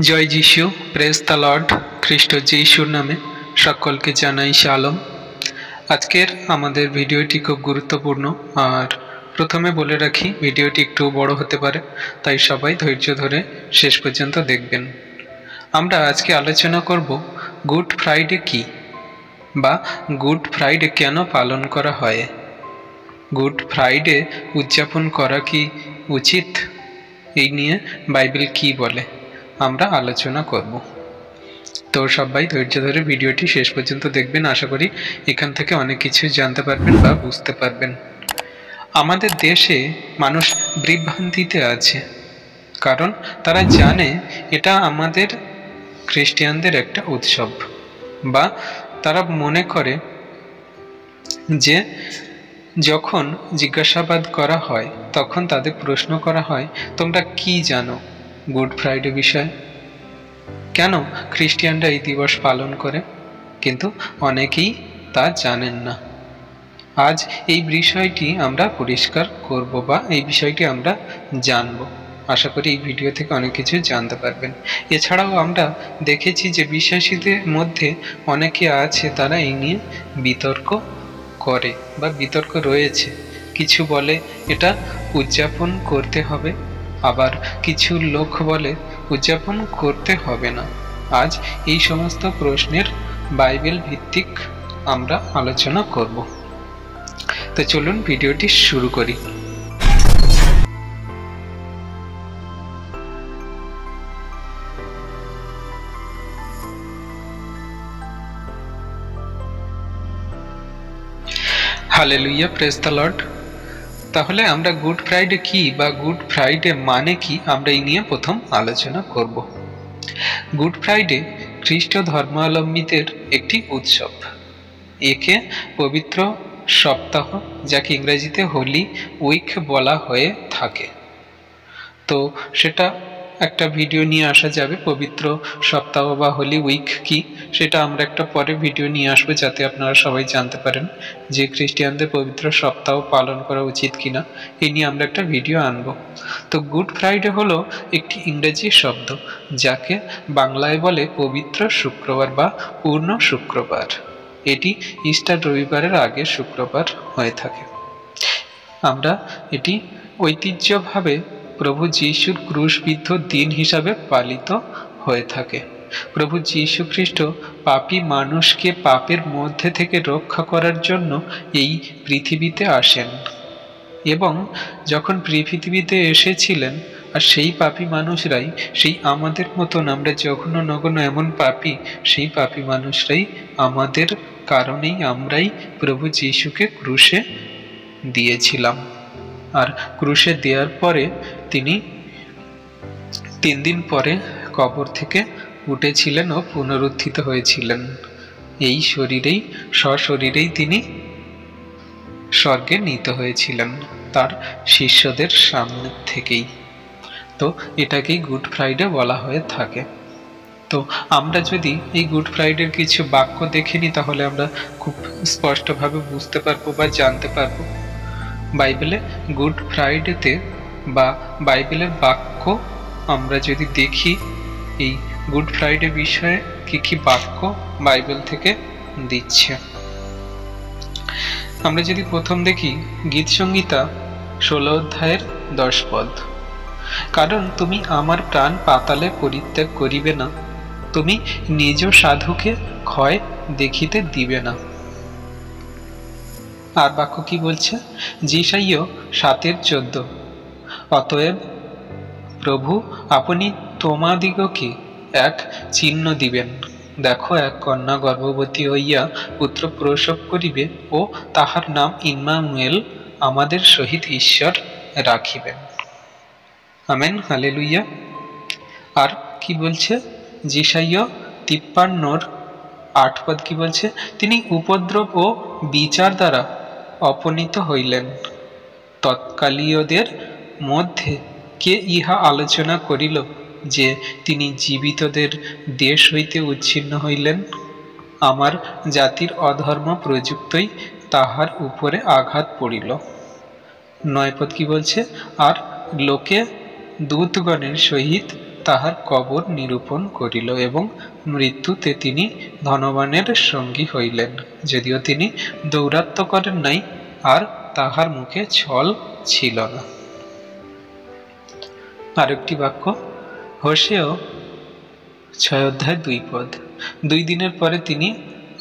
জয় যিশু, praise the Lord. খ্রিস্ট যিশুর নামে সকলকে জানাই শালম। আজকের আমাদের ভিডিওটি খুব গুরুত্বপূর্ণ, আর প্রথমে বলে রাখি ভিডিওটি একটু বড় হতে পারে, তাই সবাই ধৈর্য ধরে শেষ পর্যন্ত দেখবেন। আমরা আজকে আলোচনা করব গুড ফ্রাইডে কি, বা গুড ফ্রাইডে কেন পালন করা হয়। গুড ফ্রাইডে উদযাপন করা কি উচিত, এই নিয়ে বাইবেল কি বলে আমরা আলোচনা করব। তো সবাই ধৈর্য ধরে ভিডিওটি শেষ পর্যন্ত দেখবেন। আশা করি এখান থেকে অনেক কিছু জানতে পারবেন বা বুঝতে পারবেন। আমাদের দেশে মানুষ বিভ্রান্তিতে আছে, কারণ তারা জানে এটা আমাদের খ্রিস্টানদের একটা উৎসব, বা তারা মনে করে যে যখন জিজ্ঞাসাবাদ করা হয় তখন তাদের প্রশ্ন করা হয়, তোমরা কি জানো গুড ফ্রাইডে বিষয়ে, কেন খ্রিস্টানরা এই দিবস পালন করে? কিন্তু অনেকেই তা জানেন না। আজ এই বিষয়টি আমরা পরিষ্কার করব, বা এই বিষয়টি আমরা জানব। আশা করি এই ভিডিও থেকে অনেক কিছু জানতে পারবেন। এছাড়াও আমরা দেখেছি যে বিশ্বাসীদের মধ্যে অনেকে আছে তারা এই নিয়ে বিতর্ক করে বা বিতর্ক রয়েছে। কিছু বলে এটা উদযাপন করতে হবে, আবার কিছু লোক বলে উদযাপন করতে হবে না। আজ এই সমস্ত প্রশ্নের বাইবেল ভিত্তিক আমরা আলোচনা করব। তো চলুন ভিডিওটি শুরু করি। Hallelujah, praise the Lord. তাহলে আমরা গুড ফ্রাইডে কি বা গুড ফ্রাইডে মানে কি, আমরা এই নিয়ে প্রথম আলোচনা করব। গুড ফ্রাইডে খ্রিস্ট ধর্মাবলম্বীদের একটি উৎসব। একে পবিত্র সপ্তাহ, যাকে ইংরেজিতে হোলি উইক বলা হয়ে থাকে। তো সেটা একটা ভিডিও নিয়ে আসা যাবে, পবিত্র সপ্তাহ বা হোলি উইক কি, সেটা আমরা একটা পরে ভিডিও নিয়ে আসবো, যাতে আপনারা সবাই জানতে পারেন যে খ্রিস্টানদের পবিত্র সপ্তাহ পালন করা উচিত কিনা। এই নিয়ে আমরা একটা ভিডিও আনবো। তো গুড ফ্রাইডে হলো একটি ইংরেজি শব্দ, যাকে বাংলায় বলে পবিত্র শুক্রবার বা পূর্ণ শুক্রবার। এটি ইস্টার রবিবারের আগের শুক্রবার হয়ে থাকে। আমরা এটি ঐতিহ্যভাবে প্রভু যীশুর ক্রুশবিদ্ধ দিন হিসাবে পালিত হয়ে থাকে। প্রভু যীশু খ্রিস্ট পাপী মানুষকে পাপের মধ্যে থেকে রক্ষা করার জন্য এই পৃথিবীতে আসেন, এবং যখন পৃথিবীতে এসেছিলেন, আর সেই পাপী মানুষরাই, সেই আমাদের মতন আমরা জঘন্য নগণ্য এমন পাপী, সেই পাপী মানুষরাই আমাদের কারণেই আমরাই প্রভু যীশুকে ক্রুশে দিয়েছিলাম। আর ক্রুশে দেওয়ার পরে তিনি 3 দিন পরে কবর থেকে উঠেছিলেন ও পুনরুত্থিত হয়েছিলেন। এই শরীরেই, সশরীরেই তিনি স্বর্গে নীত হয়েছিলেন তার শিষ্যদের সামনে থেকেই। তো এটাকেই গুড ফ্রাইডে বলা হয়ে থাকে। তো আমরা যদি এই গুড ফ্রাইডের কিছু বাক্য দেখে নিই, তাহলে আমরা খুব স্পষ্টভাবে বুঝতে পারবো বা জানতে পারবো। বাইবেলে গুড ফ্রাইডেতে বা বাইবেলের বাক্য আমরা যদি দেখি, এই গুড ফ্রাইডে বিষয়ে কি কি বাক্য বাইবেল থেকে দিচ্ছে। আমরা যদি প্রথম দেখি গীত সংহিতা 16 অধ্যায়ের 10 পদ। কারণ তুমি আমার প্রাণ পাতালে পরিত্যাগ করিবে না, তুমি নিজ সাধুকে ক্ষয় দেখিতে দিবে না। আর বাক্য কি বলছে? যিশাইয় 7:14। অতএব প্রভু আপনি তোমাদিগকে এক চিহ্ন দিবেন, দেখো এক কন্যা গর্ভবতী হইয়া পুত্র প্রসব করিবে, ও তাহার নাম ইম্মানুয়েল, আমাদের সহিত ঈশ্বর রাখিবেন। Amen, hallelujah. আর কি বলছে? যিশাইয় 53:8 পদ কি বলছে? তিনি উপদ্রব ও বিচার দ্বারা অপনীত হইলেন। তৎকালীয়দের মধ্যে কে ইহা আলোচনা করিল যে তিনি জীবিতদের দেশ হইতে উচ্ছিন্ন হইলেন? আমার জাতির অধর্ম প্রযুক্তই তাহার উপরে আঘাত পড়িল। 9 পদ কি বলছে? আর লোকে দূতগণের সহিত তাহার কবর নিরূপণ করিল এবং মৃত্যুতে তিনি ধনবানের সঙ্গী হইলেন, যদিও তিনি দৌরাত্ম্য করেন নাই, আর তাহার মুখে ছল ছিল না। আরেকটি বাক্য, হোশেয় 6:2। 2 দিনের পরে তিনি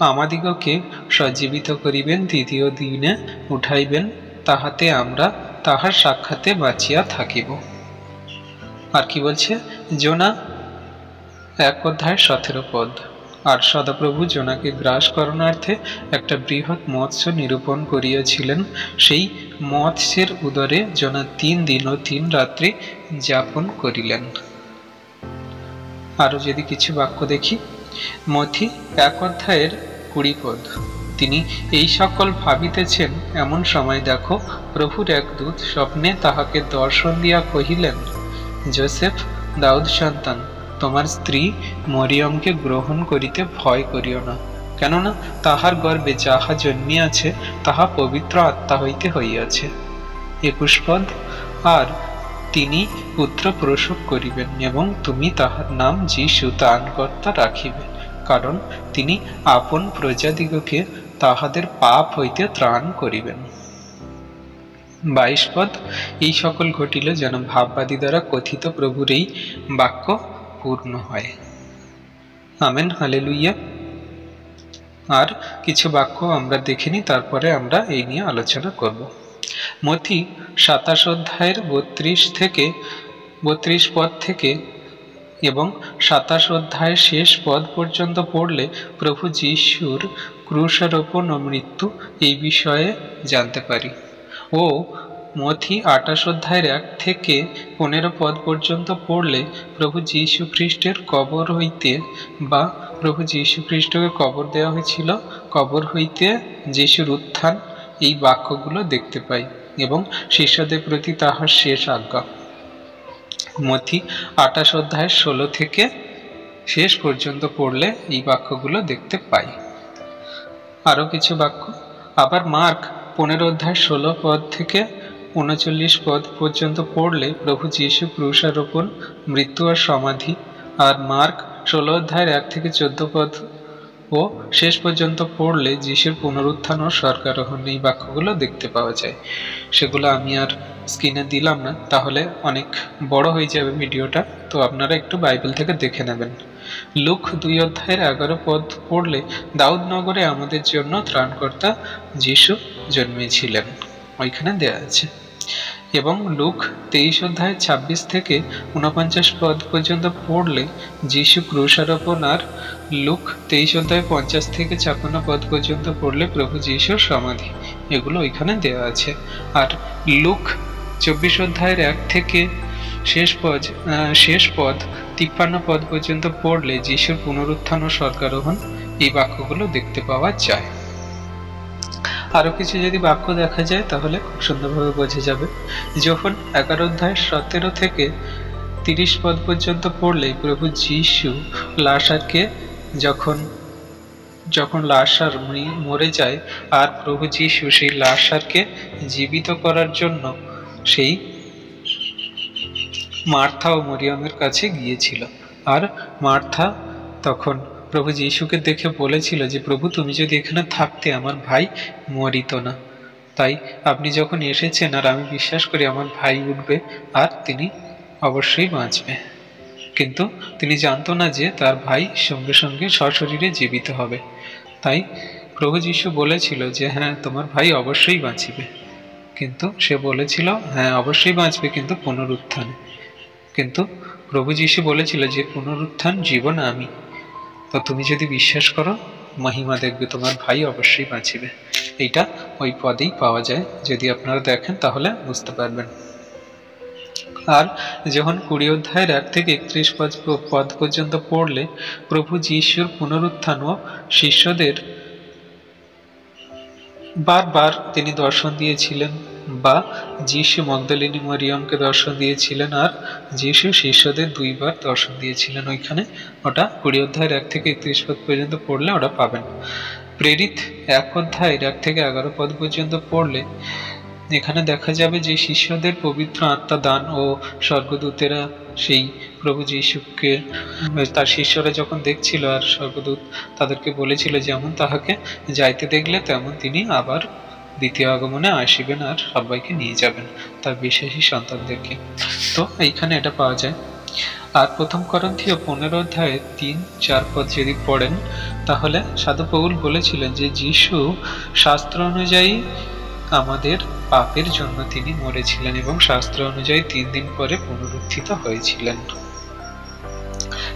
আমাদিগকে সজ্জীবিত করিবেন, তৃতীয় দিনে উঠাইবেন, তাহাতে আমরা তাহার সাক্ষাতে বাঁচিয়া থাকিব। আর কি বলছে, জোনা 1:17। আর সদাপ্রভু জোনাকে গ্রাস করণার্থে একটা বৃহৎ মৎস্য নিরূপণ করিয়াছিলেন। সেই মৎস্যের উদরে জোনা 3 দিন ও 3 রাত্রি যাপন করিলেন। আরো যদি কিছু বাক্য দেখি, মথি 1:20। তিনি এই সকল ভাবিতেছেন, এমন সময় দেখো প্রভুর এক দূত স্বপ্নে তাহাকে দর্শন দিয়া কহিলেন, যোসেফ, দাউদ সন্তান, তোমার স্ত্রী মরিয়মকে গ্রহণ করিতে ভয় করিও না, কেননা তাহার গর্ভে যাহা জন্মিয়াছে তাহা পবিত্র আত্মা হইতে হইয়াছে। 21। আর তিনি পুত্র প্রসব করিবেন এবং তুমি তাহার নাম যীশু ত্রাণকর্তা রাখিবে, কারণ তিনি আপন প্রজাদিগকে তাহাদের পাপ হইতে ত্রাণ করিবেন। 22। এই সকল ঘটিল যেন ভাববাদী দ্বারা কথিত প্রভুর এই বাক্য পূর্ণ হয়। Amen, hallelujah. আর কিছু বাক্য আমরা দেখে নিই, তারপরে আমরা এই নিয়ে আলোচনা করব। মথি 27:32 পদ থেকে এবং 27 অধ্যায়ের শেষ পদ পর্যন্ত পড়লে প্রভু যীশুর ক্রুশারোপণ ও মৃত্যু এই বিষয়ে জানতে পারি। ও মথি 28 অধ্যায়ের 1 থেকে 15 পদ পর্যন্ত পড়লে প্রভু যীশু খ্রিস্টের কবর হইতে, বা প্রভু যীশু খ্রিস্টকে কবর দেওয়া হয়েছিল, কবর হইতে যীশুর উত্থান, এই বাক্যগুলো দেখতে পাই এবং শিষ্যদের প্রতি তাহার শেষ আজ্ঞা। মথি 28 অধ্যায়ের 16 থেকে শেষ পর্যন্ত পড়লে এই বাক্যগুলো দেখতে পাই। আরো কিছু বাক্য, আবার মার্ক 15 অধ্যায় 16 পদ থেকে 39 পদ পর্যন্ত পড়লে প্রভু যীশু ক্রুশারোপণ, মৃত্যু আর সমাধি। আর মার্ক 16 অধ্যায়ের 1 থেকে 14 পদ ও শেষ পর্যন্ত পড়লে যীশুর পুনরুত্থান ও স্বর্গারোহণ, এই বাক্যগুলো দেখতে পাওয়া যায়। সেগুলো আমি আর স্ক্রিনে দিলাম না, তাহলে অনেক বড় হয়ে যাবে ভিডিওটা, তো আপনারা একটু বাইবেল থেকে দেখে নেবেন। লুক 2 অধ্যায়ের 11 পদ পড়লে দাউদনগরে আমাদের জন্য ত্রাণকর্তা যীশু জন্মেছিলেন, ওইখানে দেয়া আছে। এবং লুক 23 অধ্যায় 26 থেকে 49 পদ পর্যন্ত পড়লে যীশু ক্রুশারোপণ, আর লুক 23 অধ্যায় 50 থেকে 56 পদ পর্যন্ত পড়লে প্রভু যীশুর সমাধি, এগুলো ওইখানে দেওয়া আছে। আর লুক 24 অধ্যায়ের 1 থেকে শেষ পদ 53 পদ পর্যন্ত পড়লে যীশুর পুনরুত্থান ও স্বর্গারোহণ, এই বাক্যগুলো দেখতে পাওয়া যায়। আরো কিছু যদি বাক্য দেখা যায় তাহলে খুব সুন্দরভাবে বোঝা যাবে। যখন 11 অধ্যায় 17 থেকে 30 পদ পর্যন্ত পড়লে প্রভু যীশু লাসারকে, যখন লাসার মরে যায়, আর প্রভু যীশু সেই লাসারকে জীবিত করার জন্য সেই মার্থা ও মরিয়মের কাছে গিয়েছিল। আর মার্থা তখন প্রভু যীশুকে দেখে বলেছিল যে, প্রভু, তুমি যদি এখানে থাকতে আমার ভাই মরিত না, তাই আপনি যখন এসেছেন, আর আমি বিশ্বাস করি আমার ভাই উঠবে আর তিনি অবশ্যই বাঁচবে। কিন্তু তিনি জানতো না যে তার ভাই সঙ্গে সঙ্গে সশরীরে জীবিত হবে। তাই প্রভু যীশু বলেছিল যে হ্যাঁ, তোমার ভাই অবশ্যই বাঁচিবে, কিন্তু সে বলেছিল হ্যাঁ অবশ্যই বাঁচবে, কিন্তু পুনরুত্থানে। কিন্তু প্রভু যীশু বলেছিল যে পুনরুত্থান জীবন আমি, তো তুমি যদি বিশ্বাস করো মহিমা দেখবে, তোমার ভাই অবশ্যই বাঁচিবে। এইটা ওই পদেই পাওয়া যায়, যদি আপনারা দেখেন তাহলে বুঝতে পারবেন। আর যখন 20 অধ্যায়ের 1 থেকে 31 পদ পর্যন্ত পড়লে প্রভু যীশুর পুনরুত্থান ও শিষ্যদের বারবার তিনি দর্শন দিয়েছিলেন, বা যীশু মগদলিনী মরিয়মকে দর্শন দিয়েছিলেন, আর যীশু শিষ্যদের 2 বার দর্শন দিয়েছিলেন। ওইখানে ওটা 20 অধ্যায়ের 1 থেকে 31 পদ পর্যন্ত পড়লে ওটা পাবেন। প্রেরিত 1 অধ্যায়ের 1 থেকে 11 পদ পর্যন্ত পড়লে এখানে দেখা যাবে যে শিষ্যদের পবিত্র আত্মা দান ও স্বর্গদূতেরা সেই প্রভু যীশুকে তার শিষ্যরা যখন দেখছিল আর স্বর্গদূত তাদেরকে বলেছিল যেমন তাহাকে যাইতে দেখলে তেমন তিনি আবার দ্বিতীয় আগমনে আসিবেন আর সবাইকে নিয়ে যাবেন, তার বিশ্বাসী সন্তানদেরকে। তো এইখানে এটা পাওয়া যায়। আর প্রথম করন্থীয় 15 অধ্যায়ে 3-4 পদ যদি পড়েন তাহলে সাধু পৌল বলেছিলেন যে যীশু শাস্ত্র অনুযায়ী আমাদের পাপের জন্য তিনি মরেছিলেন এবং শাস্ত্র অনুযায়ী 3 দিন পরে পুনরুত্থিত হয়েছিলেন।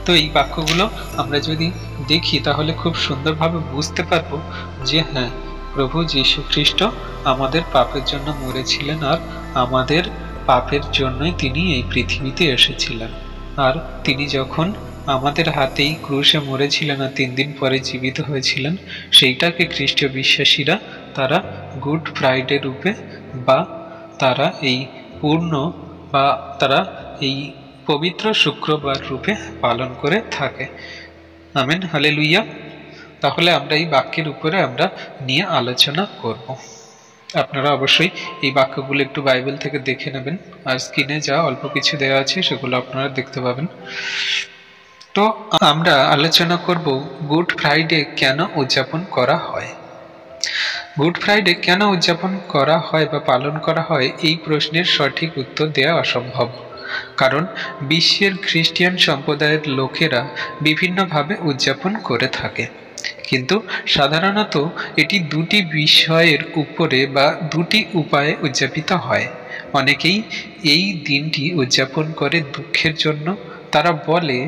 তো এই বাক্যগুলো আমরা যদি দেখি তাহলে খুব সুন্দরভাবে বুঝতে পারবো যে হ্যাঁ, প্রভু যীশু খ্রিস্ট আমাদের পাপের জন্য মরেছিলেন আর আমাদের পাপের জন্যই তিনি এই পৃথিবীতে এসেছিলেন। আর তিনি যখন আমাদের হাতেই ক্রুশে মরেছিলেন আর 3 দিন পরে জীবিত হয়েছিলেন, সেইটাকে খ্রিস্টীয় বিশ্বাসীরা তারা গুড ফ্রাইডে রূপে বা তারা এই পূর্ণ বা তারা এই পবিত্র শুক্রবার রূপে পালন করে থাকে। Amen, hallelujah. তাহলে আমরা এই বাক্যের উপরে আমরা নিয়ে আলোচনা করব। আপনারা অবশ্যই এই বাক্যগুলো একটু বাইবেল থেকে দেখে নেবেন, আর স্ক্রিনে যা অল্প কিছু দেওয়া আছে সেগুলো আপনারা দেখতে পাবেন। তো আমরা আলোচনা করব গুড ফ্রাইডে কেন উদযাপন করা হয়। গুড ফ্রাইডে কেন উদযাপন করা হয় বা পালন করা হয়, এই প্রশ্নের সঠিক উত্তর দেওয়া অসম্ভব, কারণ বিশ্বের খ্রিস্টান সম্প্রদায়ের লোকেরা বিভিন্নভাবে উদযাপন করে থাকে। কিন্তু সাধারণত এটি দুটি বিষয়ের উপরে বা দুটি উপায়ে উদযাপিত হয়। অনেকেই এই দিনটি উদযাপন করে দুঃখের জন্য। তারা বলে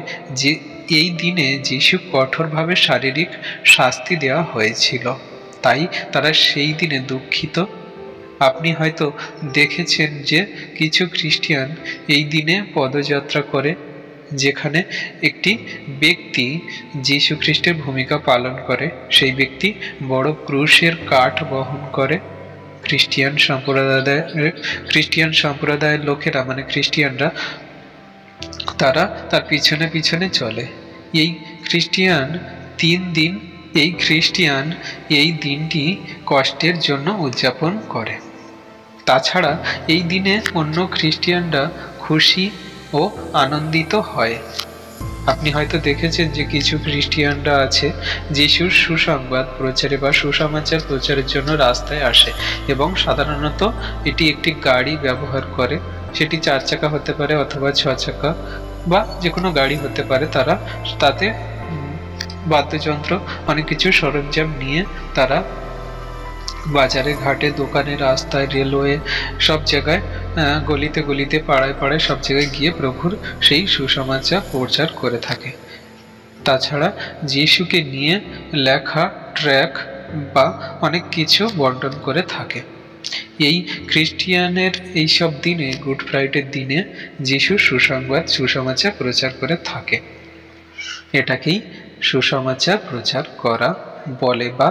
যে এই দিনে যীশু কঠোরভাবে শারীরিক শাস্তি দেওয়া হয়েছিল, তাই তারা সেই দিনে দুঃখিত। আপনি হয়তো দেখেছেন যে কিছু খ্রিস্টান এই দিনে পদযাত্রা করে, যেখানে একটি ব্যক্তি যীশু খ্রিস্টের ভূমিকা পালন করে। সেই ব্যক্তি বড় ক্রুশের কাঠ বহন করে। খ্রিস্টিয়ান সম্প্রদায়ের লোকেরা মানে খ্রিস্টিয়ানরা তারা তার পিছনে পিছনে চলে। এই খ্রিস্টিয়ান এই দিনটি কষ্টের জন্য উদযাপন করে। তাছাড়া এই দিনে অন্য খ্রিস্টিয়ানরা খুশি ও আনন্দিত হয়। আপনি হয়তো দেখেছেন যে কিছু খ্রিস্টিয়ানরা আছে যিশুর সুসংবাদ প্রচারে বা সুসমাচার প্রচারের জন্য রাস্তায় আসে এবং সাধারণত এটি একটি গাড়ি ব্যবহার করে। সেটি 4 চাকা হতে পারে অথবা 6 চাকা বা যে কোনো গাড়ি হতে পারে। তারা তাতে বাদ্যযন্ত্র অনেক কিছু সরঞ্জাম নিয়ে তারা বাজারে ঘাটে দোকানে রাস্তায় রেলওয়ে সব জায়গায় গলিতে গলিতে পাড়ায় পাড়ায় সব জায়গায় গিয়ে প্রভুর সেই সুসমাচার প্রচার করে থাকে। তাছাড়া যিশুকে নিয়ে লেখা ট্র্যাক বা অনেক কিছু বন্টন করে থাকে। এই খ্রিস্টিয়ানের এইসব দিনে গুড ফ্রাইডের দিনে যিশুর সুসমাচার প্রচার করে থাকে। এটাকেই সুসমাচার প্রচার করা বলে বা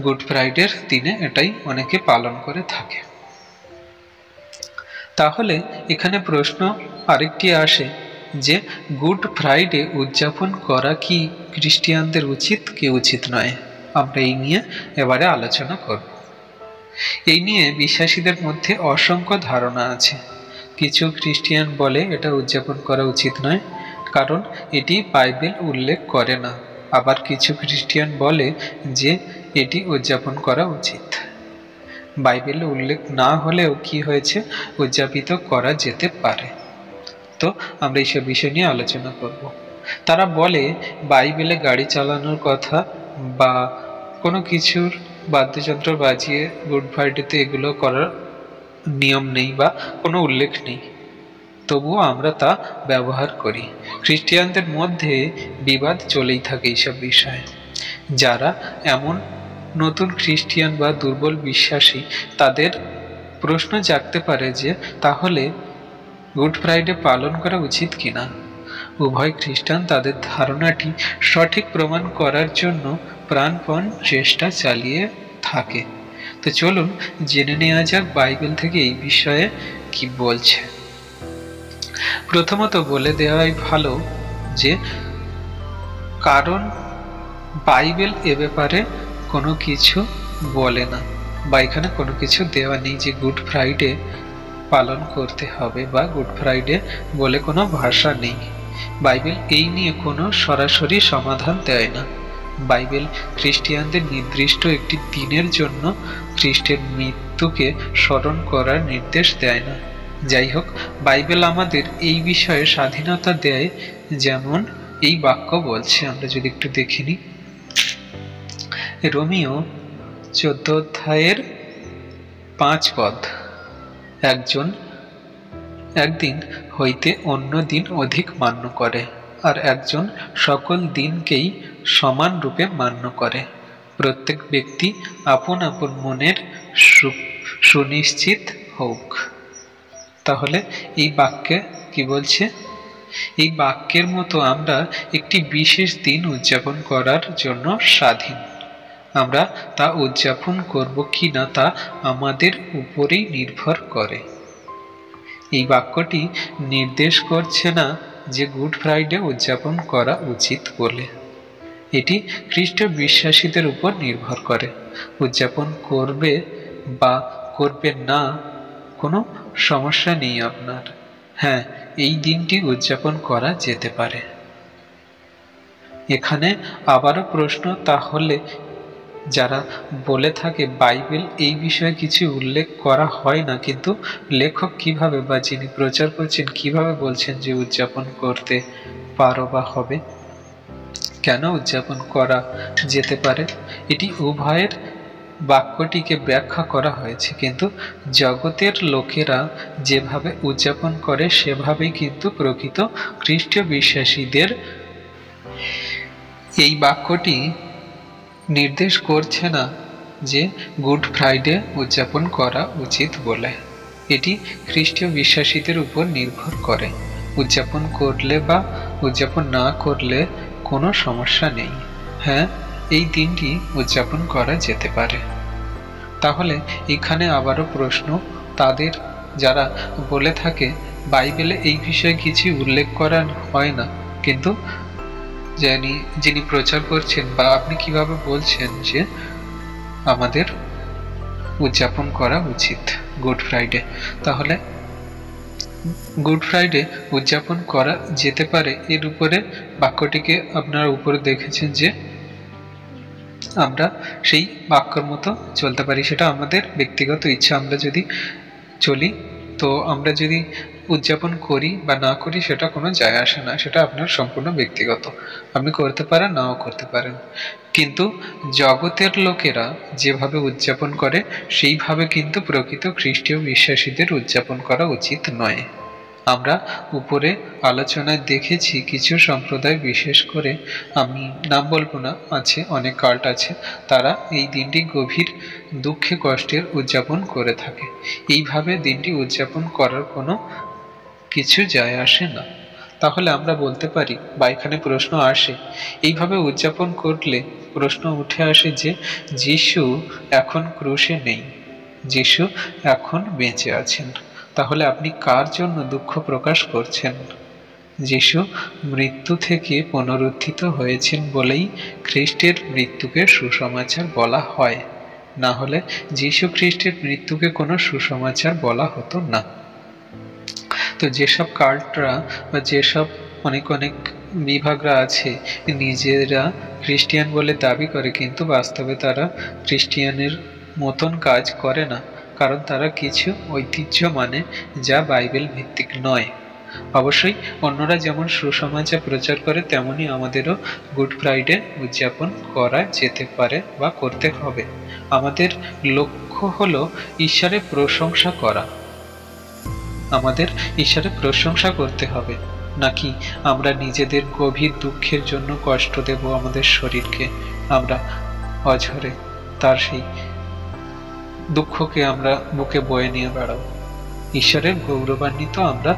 গুড ফ্রাইডের দিনে এটাই অনেকে পালন করে থাকে। তাহলে এখানে প্রশ্ন আরেকটি আসে যে গুড ফ্রাইডে উদযাপন করা কি খ্রিস্টিয়ানদের উচিত কি উচিত নয়। আমরা এই নিয়ে এবারে আলোচনা করব। এই নিয়ে বিশ্বাসীদের মধ্যে অসংখ্য ধারণা আছে। কিছু খ্রিস্টিয়ান বলে এটা উদযাপন করা উচিত নয়, কারণ এটি বাইবেল উল্লেখ করে না। আবার কিছু খ্রিস্টিয়ান বলে যে এটি উদযাপন করা উচিত। বাইবেলে উল্লেখ না হলেও কি হয়েছে, উদযাপিত করা যেতে পারে। তো আমরা এইসব বিষয় নিয়ে আলোচনা করব। তারা বলে বাইবেলে গাড়ি চালানোর কথা বা কোনো কিছুর বাদ্যযন্ত্র বাজিয়ে গুড ফ্রাইডেতে এগুলো করার নিয়ম নেই বা কোনো উল্লেখ নেই, তবুও আমরা তা ব্যবহার করি। খ্রিস্টিয়ানদের মধ্যে বিবাদ চলেই থাকে এইসব বিষয়ে। যারা এমন নতুন খ্রিস্টিয়ান বা দুর্বল বিশ্বাসী, তাদের প্রশ্ন জাগতে পারে যে তাহলে গুড ফ্রাইডে পালন করা উচিত কিনা। উভয় খ্রিস্টান তাদের ধারণাটি সঠিক প্রমাণ করার জন্য প্রাণপণ চেষ্টা চালিয়ে থাকে। তো চলুন জেনে নেওয়া যাক বাইবেল থেকে এই বিষয়ে কি বলছে। প্রথমত বলে দেওয়াই ভালো যে কারণ বাইবেল এ ব্যাপারে কোনো কিছু বলে না। বা এখানে কোনো কিছু দেওয়া নেই যে গুড ফ্রাইডে পালন করতে হবে বা গুড ফ্রাইডে বলে কোনো ভাষা নেই। বাইবেল এই নিয়ে কোনো সরাসরি সমাধান দেয় না। বাইবেল খ্রিস্টানদের নির্দিষ্ট একটি দিনের জন্য খ্রিস্টের মৃত্যুকে স্মরণ করার নির্দেশ দেয় না। যাই হোক, বাইবেল আমাদের এই বিষয়ে স্বাধীনতা দেয়, যেমন এই বাক্য বলছে, আমরা যদি একটু দেখে নিই। রোমিও 14 অধ্যায়ের 5 পদ, একজন একদিন হইতে অন্য দিন অধিক মান্য করে, আর একজন সকল দিনকেই সমান রূপে মান্য করে। প্রত্যেক ব্যক্তি আপন আপন মনের সুনিশ্চিত হোক। তাহলে এই বাক্যে কি বলছে? এই বাক্যের মতো আমরা একটি বিশেষ দিন উদযাপন করার জন্য স্বাধীন। আমরা তা উদযাপন করব কি না তা আমাদের উপরেই নির্ভর করে। এই বাক্যটি নির্দেশ করছে না যে গুড ফ্রাইডে উদযাপন করা উচিত বলে। এটি খ্রিস্ট বিশ্বাসীদের উপর নির্ভর করে। উদযাপন করবে বা করবে না, কোনো সমস্যা নেই আপনার। হ্যাঁ, এই দিনটি উদযাপন করা যেতে পারে। এখানে আবারও প্রশ্ন, তাহলে যারা বলে থাকে বাইবেল এই বিষয়ে কিছু উল্লেখ করা হয় না, কিন্তু লেখক কিভাবে বা যিনি প্রচার করছেন কিভাবে বলছেন যে উদযাপন করতে পারো বা হবে, কেন উদযাপন করা যেতে পারে? এটি উভয়ের বাক্যটিকে ব্যাখ্যা করা হয়েছে, কিন্তু জগতের লোকেরা যেভাবে উদযাপন করে সেভাবেই কিন্তু প্রকৃত খ্রিস্টীয় বিশ্বাসীদের এই বাক্যটি নির্দেশ করছে না যে গুড ফ্রাইডে উদযাপন করা উচিত বলে। এটি খ্রিস্টীয় বিশ্বাসীদের উপর নির্ভর করে। উদযাপন করলে বা উদযাপন না করলে কোনো সমস্যা নেই। হ্যাঁ, এই দিনটি উদযাপন করা যেতে পারে। তাহলে এখানে আবারও প্রশ্ন, তাদের যারা বলে থাকে বাইবেলে এই বিষয়ে কিছু উল্লেখ করা হয় না, কিন্তু যিনি প্রচার করছেন বা আপনি কিভাবে বলছেন যে আমাদের উদযাপন করা উচিত গুড ফ্রাইডে? তাহলে গুড ফ্রাইডে উদযাপন করা যেতে পারে, এর উপরে বাক্যটিকে আপনারা উপরে দেখেছেন যে আমরা সেই বাক্যের মতো চলতে পারি। সেটা আমাদের ব্যক্তিগত ইচ্ছা। আমরা যদি চলি, তো আমরা যদি উদযাপন করি বা না করি সেটা কোনো যায় আসে না, সেটা আপনার সম্পূর্ণ ব্যক্তিগত। আপনি করতে পারেন, নাও করতে পারেন। কিন্তু জগতের লোকেরা যেভাবে উদযাপন করে সেইভাবে কিন্তু প্রকৃত খ্রিস্টীয় বিশ্বাসীদের উদযাপন করা উচিত নয়। আমরা উপরে আলোচনায় দেখেছি কিছু সম্প্রদায়, বিশেষ করে আমি নাম বলবো না, আছে অনেক কাল্ট আছে, তারা এই দিনটি গভীর দুঃখে কষ্টের উদযাপন করে থাকে। এইভাবে দিনটি উদযাপন করার কোনো কিছু যায় আসে না। তাহলে আমরা বলতে পারি বা এখানে প্রশ্ন আসে, এইভাবে উদযাপন করলে প্রশ্ন উঠে আসে যে যিশু এখন ক্রুশে নেই, যিশু এখন বেঁচে আছেন। তাহলে আপনি কার জন্য দুঃখ প্রকাশ করছেন? যিশু মৃত্যু থেকে পুনরুত্থিত হয়েছেন বলেই খ্রিস্টের মৃত্যুকে সুসমাচার বলা হয়, না হলে যিশু খ্রিস্টের মৃত্যুকে কোনো সুসমাচার বলা হতো না। তো যেসব কাল্টরা বা যেসব অনেক বিভাগরা আছে নিজেরা খ্রিস্টিয়ান বলে দাবি করে, কিন্তু বাস্তবে তারা খ্রিস্টিয়ানের মতন কাজ করে না, কারণ তারা কিছু ঐতিহ্য মানে যা বাইবেল ভিত্তিক নয়। অবশ্যই অন্যরা যেমন সুসমাচার প্রচার করে, তেমনি আমাদেরও গুড ফ্রাইডে উদযাপন করা যেতে পারে বা করতে হবে। আমাদের লক্ষ্য হলো ঈশ্বরের প্রশংসা করা। আমাদের ঈশ্বরের প্রশংসা করতে হবে, নাকি আমরা নিজেদের গভীর দুঃখের জন্য কষ্ট দেব আমাদের শরীরকে। আমরা অঝরে তার সেই দুঃখকে আমরা বুকে বয়ে নিয়ে বেড়াবো। ঈশ্বরের গৌরবান্বিত আমরা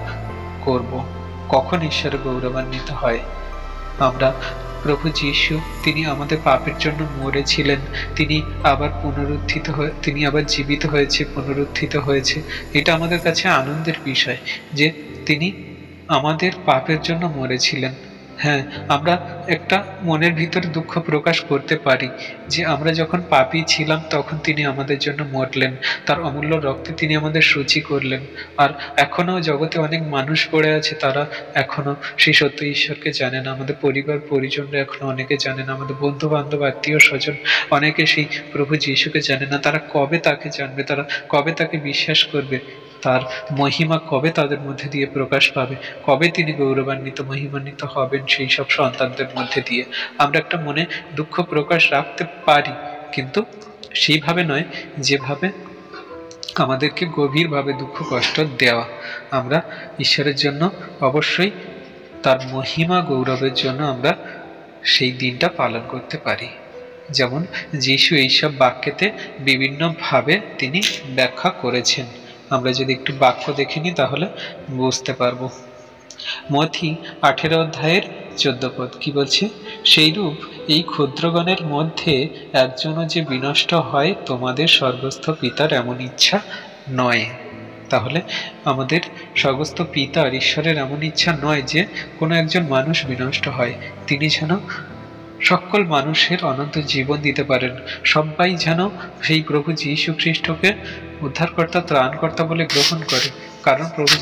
করব। কখন ঈশ্বরের গৌরবান্বিত হয়? আমরা প্রভু যীশু, তিনি আমাদের পাপের জন্য মরেছিলেন, তিনি আবার তিনি আবার জীবিত হয়েছে, পুনরুত্থিত হয়েছে। এটা আমাদের কাছে আনন্দের বিষয় যে তিনি আমাদের পাপের জন্য মরেছিলেন। হ্যাঁ, আমরা একটা মনের ভিতরে দুঃখ প্রকাশ করতে পারি যে আমরা যখন পাপী ছিলাম তখন তিনি আমাদের জন্য মরলেন, তার অমূল্য রক্তে তিনি আমাদের শুচি করলেন। আর এখনো জগতে অনেক মানুষ পড়ে আছে, তারা এখনো সেই সত্য ঈশ্বরকে জানে না। আমাদের পরিবার পরিজনরা এখনো অনেকে জানে না, আমাদের বন্ধু বান্ধব আত্মীয় স্বজন অনেকে সেই প্রভু যিশুকে জানে না। তারা কবে তাকে জানবে, তারা কবে তাকে বিশ্বাস করবে, তার মহিমা কবে তাদের মধ্যে দিয়ে প্রকাশ পাবে, কবে তিনি গৌরবান্বিত মহিমান্বিত হবেন সেই সব সন্তানদের মধ্যে দিয়ে। আমরা একটা মনে দুঃখ প্রকাশ রাখতে পারি, কিন্তু সেইভাবে নয় যেভাবে আমাদেরকে গভীরভাবে দুঃখ কষ্ট দেওয়া। আমরা ঈশ্বরের জন্য অবশ্যই তার মহিমা গৌরবের জন্য আমরা সেই দিনটা পালন করতে পারি। যেমন যিশু এইসব বাক্যেতে বিভিন্নভাবে তিনি ব্যাখ্যা করেছেন। আমরা যদি একটু বাক্য দেখে নিই তাহলে বুঝতে পারবো। মথি 18 অধ্যায়ের 14 পদ কি বলছে? সেইরূপ এই ক্ষুদ্রগণের মধ্যে একজনও যে বিনষ্ট হয়, তোমাদের স্বর্গস্থ পিতার এমন ইচ্ছা নয়। তাহলে আমাদের স্বর্গস্থ পিতার, ঈশ্বরের এমন ইচ্ছা নয় যে কোনো একজন মানুষ বিনষ্ট হয়। তিনি যেন সকল মানুষের অনন্ত জীবন দিতে পারেন, সবাই যেন সেই প্রভু যীশু খ্রিস্টকে উদ্ধারকর্তা ত্রাণকর্তা বলে গ্রহণ করে। কারণ প্রভু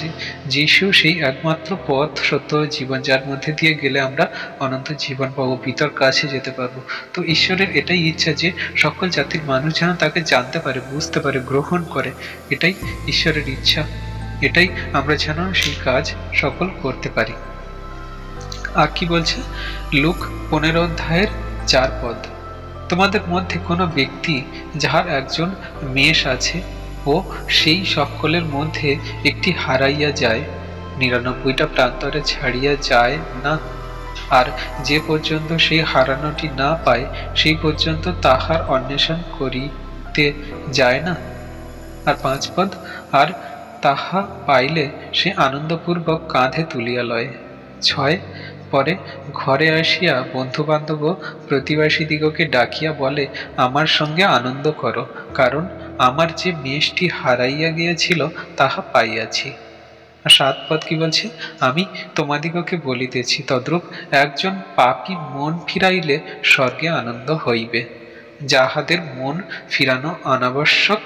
যীশু সেই একমাত্র পথ, সত্য, জীবন, যার মধ্যে দিয়ে গেলে আমরা অনন্ত জীবন পাবো, পিতার কাছে যেতে পারবো। তো ঈশ্বরের এটাই ইচ্ছা যে সকল জাতির মানুষ যেন তাকে জানতে পারে, বুঝতে পারে, গ্রহণ করে। এটাই ঈশ্বরের ইচ্ছা, এটাই আমরা যেন সেই কাজ সকল করতে পারি। আর কি বলছে? লুক 15 অধ্যায়ের 4 পদ, তোমাদের মধ্যে কোনো ব্যক্তি যাহার একজন মেষ আছে ও সেই সকলের মধ্যে একটি হারাইয়া যায়, 99টা প্রান্তরে ছাড়িয়া যায় না, আর যে পর্যন্ত সেই হারানোটি না পায় সেই পর্যন্ত তাহার অন্বেষণ করিতে যায় না। আর 5 পদ, আর তাহা পাইলে সে আনন্দপূর্বক কাঁধে তুলিয়া লয়। 6 পরে ঘরে আসিয়া বন্ধু বান্ধব ও প্রতিবাসীদিগকে ডাকিয়া বলে, আমার সঙ্গে আনন্দ করো, কারণ আমার যে মেষটি হারাইয়া গিয়াছিল তাহা পাইয়াছি। 7 পদ কি বলছে? আমি তোমাদিগকে বলিতেছি, তদ্রূপ একজন পাপী মন ফিরাইলে স্বর্গে আনন্দ হইবে। যাহাদের মন ফিরানো অনাবশ্যক,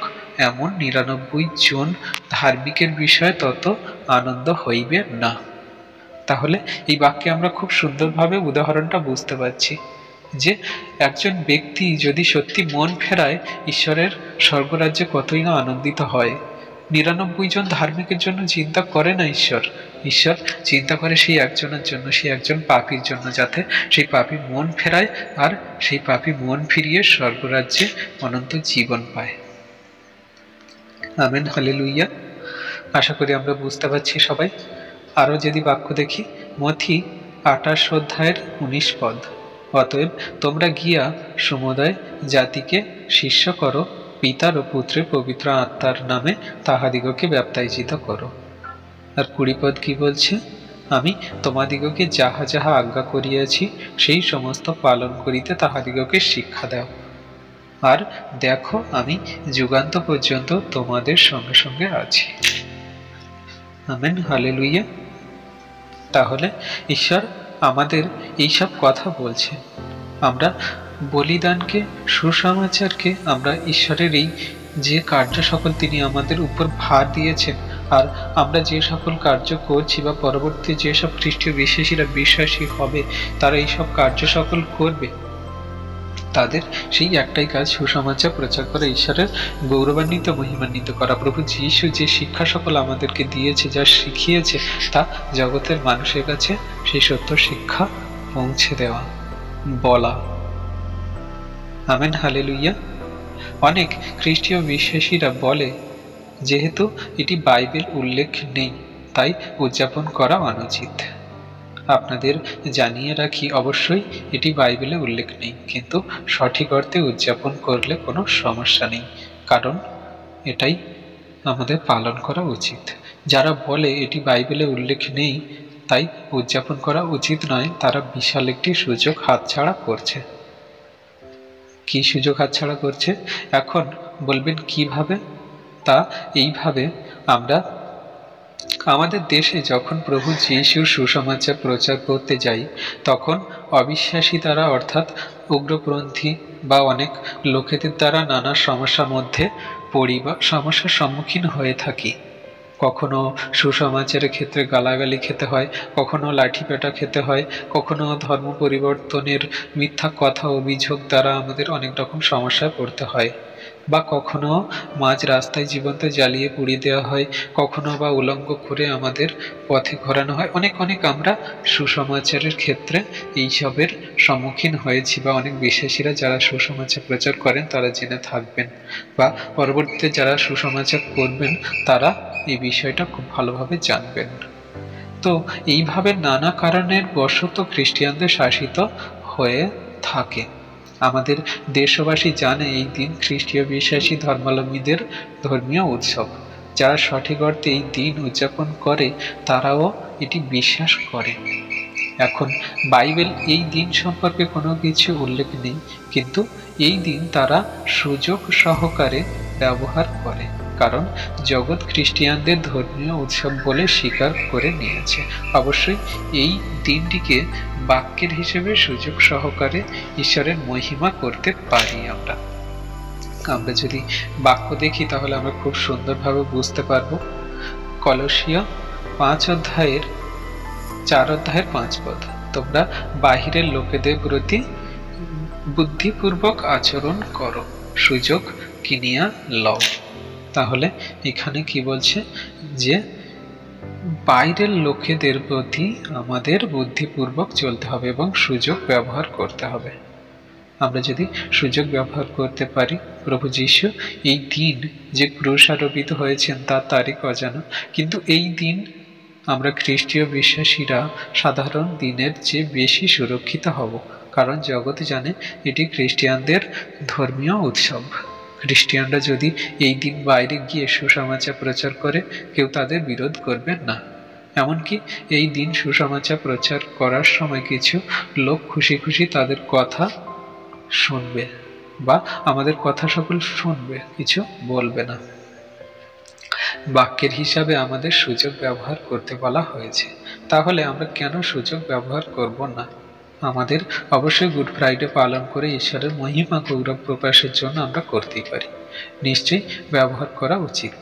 এমন 99 জন ধার্মিকের বিষয়ে তত আনন্দ হইবে না। তাহলে এই বাক্যে আমরা খুব সুন্দরভাবে উদাহরণটা বুঝতে পারছি যে একজন ব্যক্তি যদি সত্যি মন ফেরায়, ঈশ্বরের স্বর্গরাজ্যে কতই না আনন্দিত হয়। 99 জন ধার্মিকের জন্য চিন্তা করে না ঈশ্বর, ঈশ্বর চিন্তা করে সেই একজনের জন্য, সেই একজন পাপীর জন্য, যাতে সেই পাপী মন ফেরায় আর সেই পাপী মন ফিরিয়ে স্বর্গরাজ্যে অনন্ত জীবন পায়। Amen, hallelujah. আশা করি আমরা বুঝতে পারছি সবাই। আরও যদি বাক্য দেখি, মথি 28 অধ্যায়ের 19 পদ, অতএব তোমরা গিয়া সমুদয় জাতিকে শিষ্য করো, পিতার ও পুত্রের পবিত্র আত্মার নামে তাহাদিগকে ব্যাপ্তাইজিত করো। আর 20 পদ কি বলছে? আমি তোমাদিগকে যাহা যাহা আজ্ঞা করিয়াছি সেই সমস্ত পালন করিতে তাহাদিগকে শিক্ষা দাও। আর দেখো, আমি যুগান্ত পর্যন্ত তোমাদের সঙ্গে সঙ্গে আছি। Amen, hallelujah. তাহলে ঈশ্বর আমাদের এইসব কথা বলছে। আমরা বলিদানকে, সুসমাচারকে, আমরা ঈশ্বরের এই যে কার্য সকল তিনি আমাদের উপর ভার দিয়েছেন, আর আমরা যে সকল কার্য করছি বা পরবর্তী যেসব খ্রিস্টীয় বিশ্বাসীরা বিশ্বাসী হবে তারা এইসব কার্য সকল করবে, তাদের সেই একটাই কাজ, সুসমাচার প্রচার করা, ঈশ্বরের গৌরবান্বিত মহিমান্বিত করা। প্রভু যীশু যে শিক্ষা সকল আমাদেরকে দিয়েছে, যা শিখিয়েছে, তা জগতের মানুষের কাছে সেই সত্য শিক্ষা পৌঁছে দেওয়া, বলা। Amen, hallelujah. অনেক খ্রিস্টীয় বিশ্বাসীরা বলে যেহেতু এটি বাইবেল উল্লেখ নেই তাই উদযাপন করা অনুচিত। আপনাদের জানিয়ে রাখি, অবশ্যই এটি বাইবেলে উল্লেখ নেই, কিন্তু সঠিক অর্থে উদযাপন করলে কোনো সমস্যা নেই, কারণ এটাই আমাদের পালন করা উচিত। যারা বলে এটি বাইবেলে উল্লেখ নেই তাই উদযাপন করা উচিত নয়, তারা বিশাল একটি সুযোগ হাতছাড়া করছে। কি সুযোগ হাতছাড়া করছে? এখন বলবেন কিভাবে? তা এইভাবে, আমরা আমাদের দেশে যখন প্রভু যিশুর সুসমাচার প্রচার করতে যাই, তখন অবিশ্বাসী দ্বারা অর্থাৎ উগ্রপন্থী বা অনেক লোকেদের দ্বারা নানা সমস্যার মধ্যে পড়ি বা সমস্যার সম্মুখীন হয়ে থাকি। কখনো সুসমাচারের ক্ষেত্রে গালাগালি খেতে হয়, কখনো লাঠিপেটা খেতে হয়, কখনো ধর্ম পরিবর্তনের মিথ্যা কথা অভিযোগ দ্বারা আমাদের অনেক রকম সমস্যায় পড়তে হয়, বা কখনো মাঝ রাস্তায় জীবন্ত জ্বালিয়ে পুড়িয়ে দেওয়া হয়, কখনো বা উলঙ্গ করে আমাদের পথে ঘোরানো হয়। অনেক অনেক আমরা সুসমাচারের ক্ষেত্রে এইসবের সম্মুখীন হয়েছি, বা অনেক বিশ্বাসীরা যারা সুসমাচার প্রচার করেন তারা জেনে থাকবেন, বা পরবর্তীতে যারা সুসমাচার করবেন তারা এই বিষয়টা খুব ভালোভাবে জানবেন। তো এইভাবে নানা কারণের বশত খ্রিস্টানদের শাসিত হয়ে থাকে। আমাদের দেশবাসী জানে এই দিন খ্রিস্টীয় বিশ্বাসী ধর্মাবলম্বীদের ধর্মীয় উৎসব। যারা সঠিক অর্থে এই দিন উদযাপন করে তারাও এটি বিশ্বাস করে। এখন বাইবেল এই দিন সম্পর্কে কোনো কিছু উল্লেখ নেই, কিন্তু এই দিন তারা সুযোগ সহকারে ব্যবহার করে, কারণ জগৎ খ্রিস্টিয়ানদের ধর্মীয় উৎসব বলে স্বীকার করে নিয়েছে। অবশ্যই এই দিনটিকে বাক্যের হিসেবে সুযোগ সহকারে ঈশ্বরের মহিমা করতে পারি। আমরা যদি বাক্য দেখি তাহলে আমরা খুব সুন্দরভাবে বুঝতে পারবো। কলসীয় 4 পদ, তোমরা বাহিরের লোকেদের প্রতি বুদ্ধিপূর্বক আচরণ করো, সুযোগ কিনিয়া লও। তাহলে এখানে কি বলছে যে বাইরের লোকেদের প্রতি আমাদের বুদ্ধিপূর্বক চলতে হবে এবং সুযোগ ব্যবহার করতে হবে। আমরা যদি সুযোগ ব্যবহার করতে পারি, প্রভু যীশু এই দিন যে ক্রুশারোপিত হয়েছেন তার তারিখ অজানা, কিন্তু এই দিন আমরা খ্রিস্টীয় বিশ্বাসীরা সাধারণ দিনের চেয়ে বেশি সুরক্ষিত হব, কারণ জগৎ জানে এটি খ্রিস্টিয়ানদের ধর্মীয় উৎসব। খ্রিস্টিয়ানরা যদি এই দিন বাইরে গিয়ে সুসমাচার প্রচার করে, কেউ তাদের বিরোধ করবে না। এমনকি এই দিন সুসমাচার প্রচার করার সময় কিছু লোক খুশি খুশি তাদের কথা শুনবে, বা আমাদের কথা সকল শুনবে, কিছু বলবে না। বাক্যের হিসাবে আমাদের সুযোগ ব্যবহার করতে বলা হয়েছে, তাহলে আমরা কেন সুযোগ ব্যবহার করব না? আমাদের অবশ্যই গুড ফ্রাইডে পালন করে ঈশ্বরের মহিমা গৌরব প্রকাশের জন্য আমরা করতেই পারি, নিশ্চয়ই ব্যবহার করা উচিত।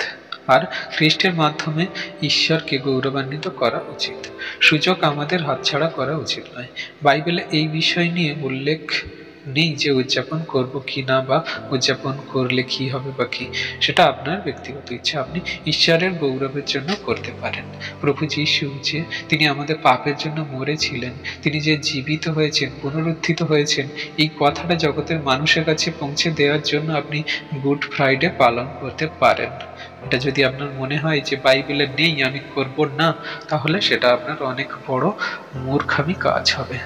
আর খ্রিস্টের মাধ্যমে ঈশ্বরকে গৌরবান্বিত করা উচিত। সুযোগ আমাদের হাতছাড়া করা উচিত নয়। বাইবেলে এই বিষয় নিয়ে উল্লেখ নেই যে উদযাপন করব কি না, বা উদযাপন করলে কি হবে বা কি, সেটা আপনার ব্যক্তিগত ইচ্ছা। আপনি ঈশ্বরের গৌরবের জন্য করতে পারেন। প্রভু যীশু যে তিনি আমাদের পাপের জন্য মরেছিলেন, তিনি যে জীবিত হয়েছেন, পুনরুত্থিত হয়েছেন, এই কথাটা জগতের মানুষের কাছে পৌঁছে দেওয়ার জন্য আপনি গুড ফ্রাইডে পালন করতে পারেন। এটা যদি আপনার মনে হয় যে বাইবেলে নেই, আমি করব না, তাহলে সেটা আপনার অনেক বড় মূর্খামি কাজ হবে।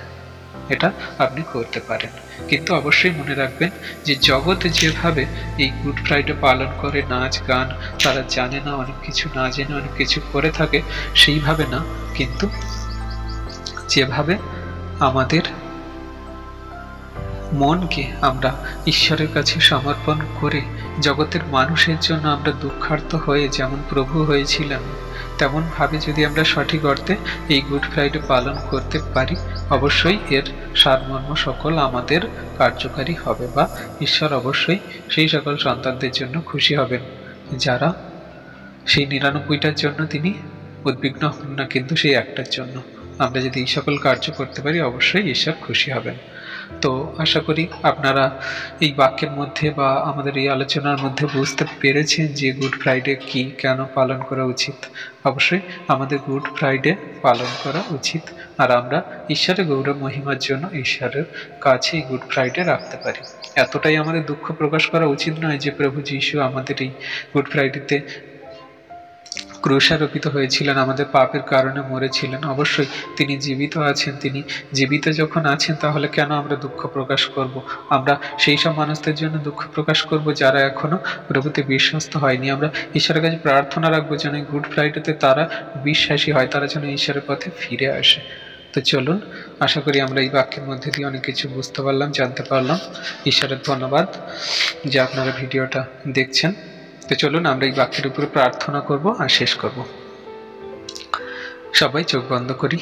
এটা আপনি করতে পারেন, কিন্তু অবশ্যই মনে রাখবেন যে জগৎ যেভাবে এই গুড ফ্রাইডে পালন করে, নাচ গান, তারা জানে না অনেক কিছু, না জেনে অনেক কিছু করে থাকে, সেইভাবে না, কিন্তু যেভাবে আমাদের মনকে আমরা ঈশ্বরের কাছে সমর্পণ করে জগতের মানুষের জন্য আমরা দুঃখার্ত হয়ে যেমন প্রভু হয়েছিলেন, তেমন ভাবে যদি আমরা সঠিক অর্থে এই গুড ফ্রাইডে পালন করতে পারি, অবশ্যই এর সারমর্ম সকল আমাদের কার্যকারী হবে, বা ঈশ্বর অবশ্যই সেই সকল সন্তানদের জন্য খুশি হবেন যারা সেই 99টার জন্য তিনি উদ্বিগ্ন হন না, কিন্তু সেই একটার জন্য। আমরা যদি এই সকল কার্য করতে পারি, অবশ্যই ঈশ্বর খুশি হবেন। তো আশা করি আপনারা এই বাক্যের মধ্যে বা আমাদের এই আলোচনার মধ্যে বুঝতে পেরেছেন যে গুড ফ্রাইডে কি, কেন পালন করা উচিত। অবশ্যই আমাদের গুড ফ্রাইডে পালন করা উচিত, আর আমরা ঈশ্বরের গৌরব মহিমার জন্য ঈশ্বরের কাছে এই গুড ফ্রাইডে রাখতে পারি। এতটাই আমাদের দুঃখ প্রকাশ করা উচিত নয় যে প্রভু যীশু আমাদের এই গুড ফ্রাইডেতে ক্রুশারোপিত হয়েছিলেন, আমাদের পাপের কারণে মরেছিলেন। অবশ্যই তিনি জীবিত আছেন, তিনি জীবিত যখন আছেন তাহলে কেন আমরা দুঃখ প্রকাশ করব? আমরা সেই সব মানুষদের জন্য দুঃখ প্রকাশ করব যারা এখনো প্রভুতে বিশ্বস্ত হয়নি। আমরা ঈশ্বরের কাছে প্রার্থনা রাখবো যেন গুড ফ্রাইডেতে তারা বিশ্বাসী হয়, তারা যেন ঈশ্বরের পথে ফিরে আসে। তো চলুন, আশা করি আমরা এই বাক্যের মধ্যে দিয়ে অনেক কিছু বুঝতে পারলাম, জানতে পারলাম। ঈশ্বরের ধন্যবাদ যে আপনারা ভিডিওটা দেখছেন। তো চলুন আমরা এই বাক্যের উপরে প্রার্থনা করব আর শেষ করব। সবাই চোখ বন্ধ করি।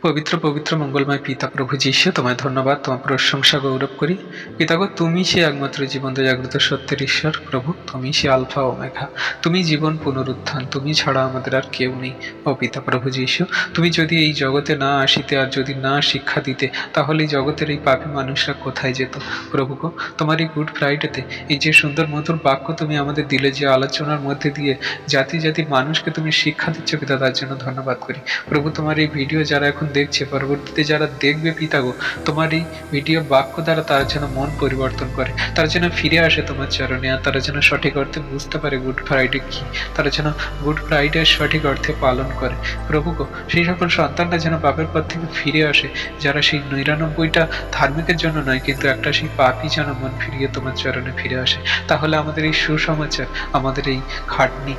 পবিত্র পবিত্র মঙ্গলময় পিতা প্রভু যীশু, তোমায় ধন্যবাদ, তোমার প্রশংসা গৌরব করি। পিতাগো, তুমি সে একমাত্র জীবন্ত জাগ্রত সত্যের ঈশ্বর। প্রভু, তুমি সে আলফা ওমেঘা, তুমি জীবন পুনরুত্থান, তুমি ছাড়া আমাদের আর কেউ নেই। ও পিতা প্রভু যীশু, তুমি যদি এই জগতে না আসিতে আর যদি না শিক্ষা দিতে, তাহলে এই জগতের এই পাপী মানুষরা কোথায় যেত? প্রভু গো, তোমার এই গুড ফ্রাইডেতে এই যে সুন্দর মধুর বাক্য তুমি আমাদের দিলে, যে আলোচনার মধ্যে দিয়ে জাতি জাতির মানুষকে তুমি শিক্ষা দিচ্ছ পিতা, তার জন্য ধন্যবাদ করি। প্রভু, তোমার এই ভিডিও যারা এখন দেখছে, পরবর্তীতে যারা দেখবে পিতাগো, তোমার এই ভিডিও বাক্য দ্বারা তারা যেন মন পরিবর্তন করে, তারা যেন ফিরে আসে তোমার চরণে, আর তারা যেন সঠিক অর্থে বুঝতে পারে গুড ফ্রাইডে কি, তারা যেন গুড ফ্রাইডে সঠিক অর্থে পালন করে। প্রভু গো, সেই সকল সন্তানরা যেন পাপের পথ থেকে ফিরে আসে, যারা সেই ৯৯টা ধার্মিকের জন্য নয়, কিন্তু একটা সেই পাপই যেন মন ফিরিয়ে তোমার চরণে ফিরে আসে। তাহলে আমাদের এই সুসমাচার, আমাদের এই খাটনি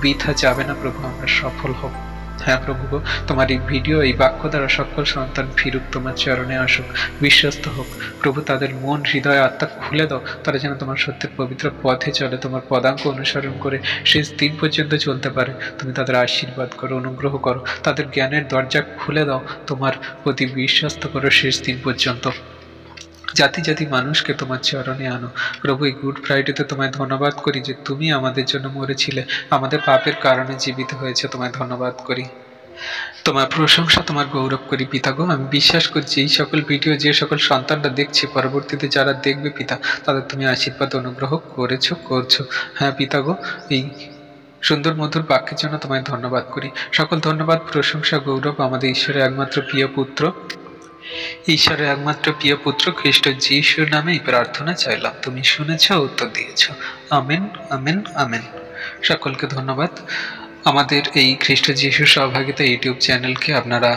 বৃথা যাবে না প্রভু, আমরা সফল হব। হ্যাঁ প্রভু গো, তোমার এই ভিডিও, এই বাক্য দ্বারা সকল সন্তান ফিরুক, তোমার চরণে আসুক, বিশ্বস্ত হোক। প্রভু, তাদের মন, হৃদয়, আত্মা খুলে দাও, তারা যেন তোমার সত্যের পবিত্র পথে চলে, তোমার পদাঙ্ক অনুসরণ করে শেষ দিন পর্যন্ত চলতে পারে। তুমি তাদের আশীর্বাদ করো, অনুগ্রহ করো, তাদের জ্ঞানের দরজা খুলে দাও, তোমার প্রতি বিশ্বস্ত করো শেষ দিন পর্যন্ত। জাতি জাতি মানুষকে তোমার চরণে আনো। প্রভু, এই গুড ফ্রাইডেতে তোমায় ধন্যবাদ করি যে তুমি আমাদের জন্য মরেছিলে, আমাদের পাপের কারণে জীবিত হয়েছে, তোমায় ধন্যবাদ করি, তোমার প্রশংসা, তোমার গৌরব করি পিতাগো। আমি বিশ্বাস করছি এই সকল ভিডিও যে সকল সন্তানরা দেখছে, পরবর্তীতে যারা দেখবে পিতা, তাদের তুমি আশীর্বাদ অনুগ্রহ করেছো, করছো। হ্যাঁ পিতাগো, এই সুন্দর মধুর বাক্যের জন্য তোমায় ধন্যবাদ করি। সকল ধন্যবাদ, প্রশংসা, গৌরব আমাদের ঈশ্বরের একমাত্র প্রিয় পুত্র, ঈশ্বরের একমাত্র প্রিয় পুত্র খ্রিস্ট যিশুর নামে এই প্রার্থনা চাইলাম। তুমি শুনেছ, উত্তর দিয়েছ। Amen, amen, amen. সকলকে ধন্যবাদ। আমাদের এই খ্রিস্ট যিশুর সহভাগিতা ইউটিউব চ্যানেলকে আপনারা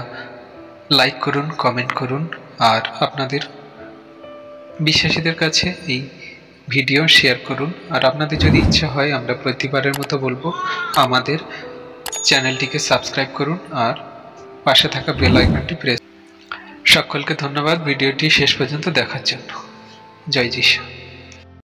লাইক করুন, কমেন্ট করুন, আর আপনাদের বিশ্বাসীদের কাছে এই ভিডিও শেয়ার করুন। আর আপনাদের যদি ইচ্ছা হয়, আমরা প্রতিবারের মতো বলবো, আমাদের চ্যানেলটিকে সাবস্ক্রাইব করুন আর পাশে থাকা বেল আইকনটি প্রেস। সকলকে ধন্যবাদ ভিডিওটি শেষ পর্যন্ত দেখার জন্য। জয় যিশু।